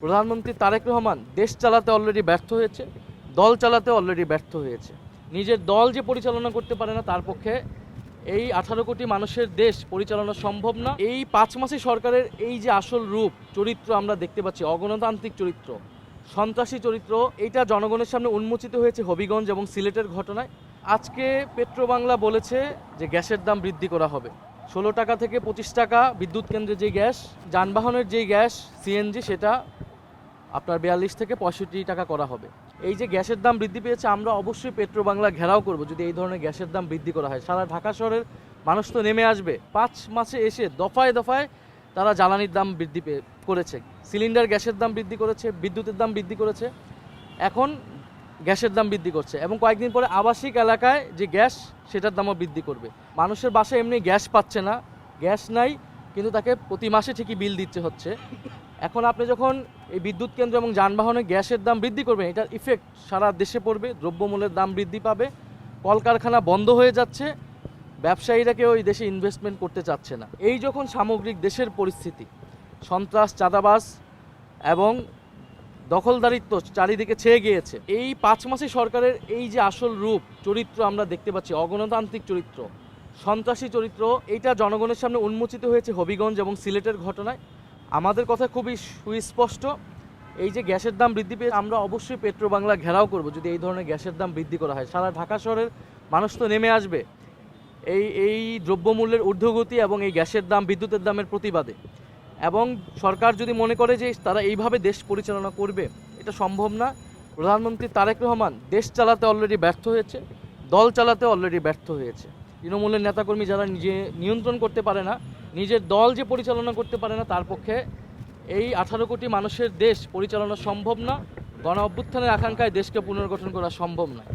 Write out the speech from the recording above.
প্রধানমন্ত্রী তারেক রহমান দেশ চালাতে অলরেডি ব্যর্থ হয়েছে, দল চালাতে অলরেডি ব্যর্থ হয়েছে। নিজের দল যে পরিচালনা করতে পারে না, তার পক্ষে এই 18 কোটি মানুষের দেশ পরিচালনা সম্ভব না। এই 5 মাসে সরকারের এই যে আসল রূপ চরিত্র আমরা দেখতে পাচ্ছি, অগণতান্ত্রিক চরিত্র, সন্ত্রাসী চরিত্র, এইটা জনগণের সামনে উন্মোচিত হয়েছে হবিগঞ্জ এবং সিলেটের ঘটনায়। আজকে পেট্রোবাংলা বলেছে যে গ্যাসের দাম বৃদ্ধি করা হবে 16 টাকা থেকে 25 টাকা। বিদ্যুৎ কেন্দ্রে যে গ্যাস, যানবাহনের যেই গ্যাস সিএনজি, সেটা আপনার 42 থেকে 65 টাকা করা হবে। এই যে গ্যাসের দাম বৃদ্ধি পেয়েছে, আমরা অবশ্যই পেট্রোবাংলা ঘেরাও করব যদি এই ধরনের গ্যাসের দাম বৃদ্ধি করা হয়। সারা ঢাকা শহরের মানুষ তো নেমে আসবে। 5 মাসে এসে দফায় দফায় তারা জ্বালানির দাম বৃদ্ধি করেছে, সিলিন্ডার গ্যাসের দাম বৃদ্ধি করেছে, বিদ্যুতের দাম বৃদ্ধি করেছে, এখন গ্যাসের দাম বৃদ্ধি করছে এবং কয়েকদিন পরে আবাসিক এলাকায় যে গ্যাস, সেটার দামও বৃদ্ধি করবে। মানুষের বাসায় এমনি গ্যাস পাচ্ছে না, গ্যাস নাই, কিন্তু তাকে প্রতি মাসে ঠিকই বিল দিতে হচ্ছে। এখন আপনি যখন এই বিদ্যুৎ কেন্দ্র এবং যানবাহনে গ্যাসের দাম বৃদ্ধি করবেন, এটার ইফেক্ট সারা দেশে পড়বে। দ্রব্যমূল্যের দাম বৃদ্ধি পাবে, কলকারখানা বন্ধ হয়ে যাচ্ছে, ব্যবসায়ীরা কেউ এই দেশে ইনভেস্টমেন্ট করতে চাচ্ছে না। এই যখন সামগ্রিক দেশের পরিস্থিতি, সন্ত্রাস, চাঁদাবাজ এবং দখলদারিত্ব চারিদিকে ছেয়ে গিয়েছে, এই 5 মাসে সরকারের এই যে আসল রূপ চরিত্র আমরা দেখতে পাচ্ছি, অগণতান্ত্রিক চরিত্র, সন্ত্রাসী চরিত্র, এইটা জনগণের সামনে উন্মোচিত হয়েছে হবিগঞ্জ এবং সিলেটের ঘটনায়। আমাদের কথা খুবই সুস্পষ্ট, এই যে গ্যাসের দাম বৃদ্ধি পেয়ে আমরা অবশ্যই পেট্রোবাংলা ঘেরাও করব যদি এই ধরনের গ্যাসের দাম বৃদ্ধি করা হয়। সারা ঢাকা শহরের মানুষ তো নেমে আসবে এই দ্রব্যমূল্যের ঊর্ধ্বগতি এবং এই গ্যাসের দাম, বিদ্যুতের দামের প্রতিবাদে। এবং সরকার যদি মনে করে যে তারা এইভাবে দেশ পরিচালনা করবে, এটা সম্ভব না। প্রধানমন্ত্রী তারেক রহমান দেশ চালাতে অলরেডি ব্যর্থ হয়েছে, দল চালাতে অলরেডি ব্যর্থ হয়েছে। তৃণমূলের নেতাকর্মী যারা নিজে নিয়ন্ত্রণ করতে পারে না, নিজের দল যে পরিচালনা করতে পারে না, তার পক্ষে এই 18 কোটি মানুষের দেশ পরিচালনা সম্ভব না। গণ অভ্যুত্থানের আকাঙ্ক্ষায় দেশকে পুনর্গঠন করা সম্ভব নয়।